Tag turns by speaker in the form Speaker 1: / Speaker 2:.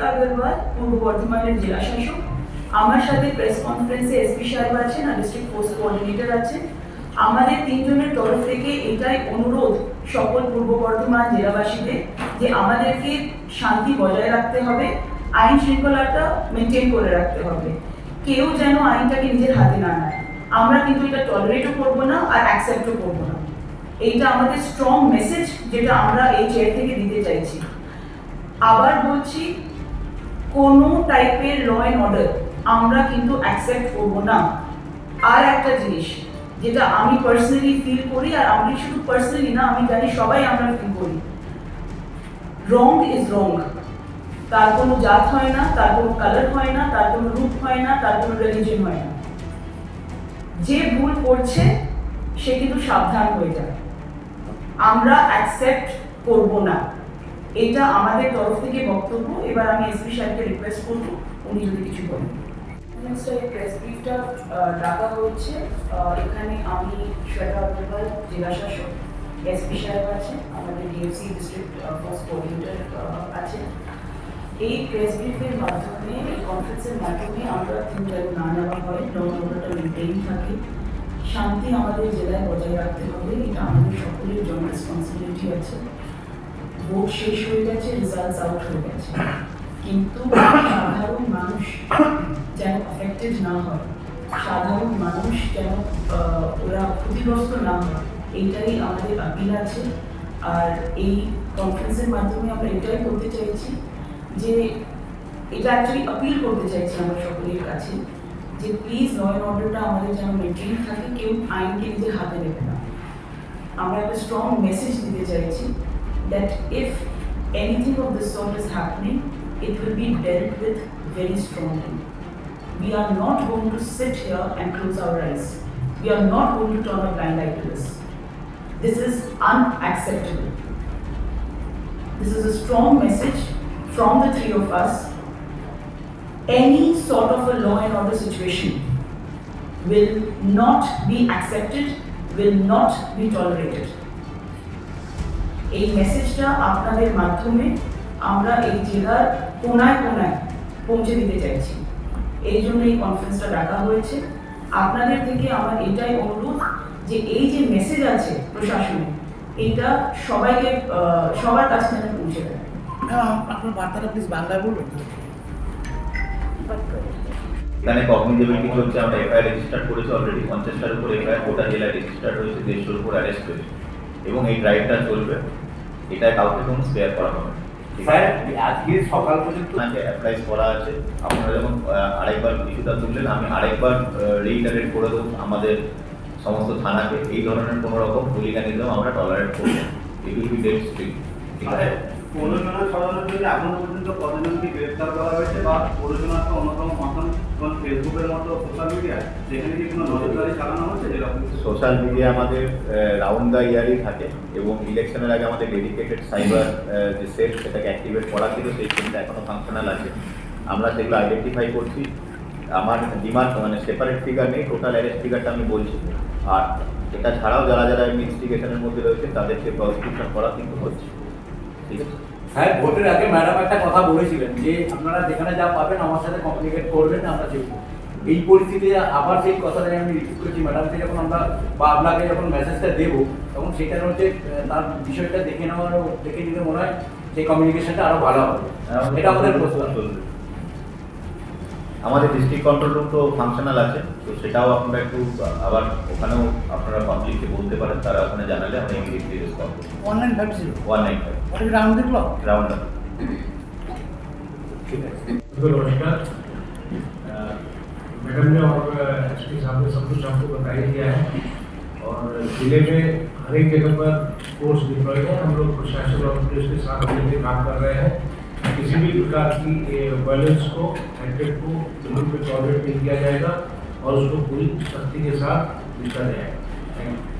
Speaker 1: সাগরিকা আগরওয়াল, পূর্ব বর্ধমানের জেলা শাসক। আমার সাথে প্রেস কনফারেন্সে এসপি সাহেব আছেন আর ডিস্ট্রিক্ট ফোর্স কোঅর্ডিনেটর আছেন। আমাদের তিনজনের তরফ থেকে এটাই অনুরোধ সকল পূর্ব বর্ধমান জেলাবাসীদের যে আমাদেরকে শান্তি বজায় রাখতে হবে, আইন শৃঙ্খলাটা মেনটেন করে রাখতে হবে। কেউ যেন আইনটাকে নিজের হাতে না নেয়। আমরা কিন্তু এটা টলারেটও করবো না আর অ্যাকসেপ্টও করবো না। এইটা আমাদের স্ট্রং মেসেজ যেটা আমরা এই চেয়ার থেকে দিতে চাইছি। আবার বলছি, কোনো টাইপের ল অ্যান্ড অর্ডার আমরা কিন্তু অ্যাকসেপ্ট করবো না। আর একটা জিনিস যেটা আমি পার্সোনালি ফিল করি, আর আমি শুধু পার্সোনালি না, আমি জানি সবাই আমরা ফিল করি, রং ইজ রং। তার কোনো জাত হয় না, তার কোনো কালার হয় না, তার কোনো রূপ হয় না, তার কোনো রিলিজন হয় না। যে ভুল করছে সে কিন্তু সাবধান হয়ে যায়। আমরা অ্যাকসেপ্ট করব না, এটা আমাদের তরফ থেকে বক্তব্য। এবার আমি এসপি সাহেবকে রিকোয়েস্ট করব উনি যদি কিছু বলেন। প্রেস ব্রিফটা ডাকা হচ্ছে। এখানে আমি শ্বেতা আগরওয়াল জেলা শাসক, এসপি সাহেব আছে, আমাদের ডিএফসি ডিস্ট্রিক্ট ফোর্স কোঅর্ডিনেটর আছে। এই প্রেস ব্রিফের মাধ্যমে, এই কনফারেন্সের মাধ্যমে আমরা যেন না নেওয়া হয়, ল অ্যান্ড অর্ডারটা মেনটেন থাকে, শান্তি আমাদের জেলায় বজায় রাখতে হবে। এটা আমাদের সকলের জন্য রেসপন্সিবিলিটি আছে। ভোট শেষ হয়ে গেছে, রেজাল্টস আউট হয়ে গেছে, কিন্তু সাধারণ মানুষ যেন অ্যাফেক্টেড না হয়, সাধারণ মানুষ যেন ওরা ক্ষতিগ্রস্ত না হয়, এইটাই আমাদের আপিল আছে। আর এই কনফারেন্সের মাধ্যমে আমরা এটাই করতে চাইছি যে, এটা অ্যাকচুয়ালি আপিল করতে চাইছি আমরা সকলের কাছে যে প্লিজ ল অ্যান্ড অর্ডারটা আমাদের যেন মেনটেন থাকে, কেউ আইনকে নিজের হাতে নেবে না। আমরা একটা স্ট্রং মেসেজ দিতে চাইছি that if anything of this sort is happening, it will be dealt with very strongly. We are not going to sit here and close our eyes. We are not going to turn a blind eye to this. This is unacceptable. This is a strong message from the three of us. Any sort of a law and order situation will not be accepted, will not be tolerated. এই মেসেজটা আপনাদের মাধ্যমে আমরা এই জেলার কোনায় কোনায় পৌঁছে দিতে চাইছি। এই জন্য এই কনফারেন্সটা ডাকা হয়েছে। আপনাদের থেকে আমার এটাই অনুরোধ যে এই যে মেসেজ আছে প্রশাসনে, এটা সবাইকে সবার কাছে যেন পৌঁছে দেয়।
Speaker 2: আপনার বার্তাটা প্লিজ বাংলায় বলবেন।
Speaker 3: এখানে কগনিটিভিটি হচ্ছে, আমরা এফআইআর রেজিস্টার করেছি অলরেডি, 50টার উপর এফআইআর গোটা জেলায় রেজিস্টার হয়েছে, 150-র উপর অ্যারেস্ট হয়েছে, এবং এই ড্রাইভটা চলবে। এটা কাউকে কোনো স্পেয়ার করা হবে।
Speaker 4: স্যার, আজকে সকাল পর্যন্ত
Speaker 3: অ্যাপ্লাই করা আছে। আপনারা যখন আরেকবার ইস্যুটা তুললেন, আমি আরেকবার রিইটারেট করে দেবো আমাদের সমস্ত থানাকে, এই ধরনের কোনো রকম হুলিগানিজম আমরা টলারেট করব না। It will be dead strict. ঠিক আছে,
Speaker 4: প্ররোচনা ছড়ানোর জন্য এখনো পর্যন্ত কতজনকে গ্রেফতার করা হয়েছে, বা প্ররোচনার একটা অন্যতম মাধ্যম যেমন ফেসবুকের মতো সোশ্যাল মিডিয়া, যেখানে কি কোনো নজরদারি চালানো হচ্ছে? যেরকম
Speaker 3: সোশ্যাল মিডিয়া আমাদের রাউন্ড দ্য ইয়ারই থাকে, এবং ইলেকশনের আগে আমাদের ডেডিকেটেড সাইবার যে সেল, সেটাকে অ্যাক্টিভেট করা ছিল, সেই সেলটা এখনও ফাংশনাল আছে। আমরা সেগুলো আইডেন্টিফাই করছি। আমার ডিমান্ড মানে সেপারেট ফিগার নেই, টোটাল অ্যারেস্ট ফিগারটা আমি বলছি। আর এটা ছাড়াও যারা যারা ইনভেস্টিগেশনের মধ্যে রয়েছে তাদেরকে প্রসিকিউশন করা কিন্তু হচ্ছে। ঠিক আছে
Speaker 5: স্যার, ভোটের আগে ম্যাডাম একটা কথা বলেছিলেন যে আপনারা যেখানে যা পাবেন আমার সাথে কমিউনিকেট করবেন, আমরা দেখব। এই পরিস্থিতিতে আবার সেই কথাটাই আমি রিপিট করেছি ম্যাডামকে, যখন আমরা বা আপনাকে যখন মেসেজটা দেবো, তখন সেখানে হচ্ছে তার বিষয়টা দেখে নিলে মনে হয় সেই কমিউনিকেশনটা আরও ভালো হবে। এটা আমাদের প্রস্তাব।
Speaker 3: আমাদের ডিস্ট্রিক্ট কন্ট্রোল রুম তো ফাংশনাল আছে, তো সেটাও আপনারা একটু আবার ওখানেও আপনারা পাবলিককে বলতে পারেন, তারা ওখানে জানালে আমরা ইমিডিয়েটলি রেসপন্ড করব।
Speaker 2: 1950
Speaker 3: 195
Speaker 2: और round the clock
Speaker 3: round up.
Speaker 5: ঠিক আছে।
Speaker 6: नमस्कार मैडम ने और एसपी साहब ने सब कुछ आपको बता ही दिया है, और जिले में हर एक जगह पर फोर्स डिप्लॉय है। हम लोग प्रशासन और पुलिस के साथ मिलकर काम कर रहे हैं। किसी भी प्रकार की वायलेंस को, एटेक को बिल्कुल टॉलरेट नहीं किया जाएगा, और उसको पूरी सख्ती के साथ निपटा जाएगा। Thank you.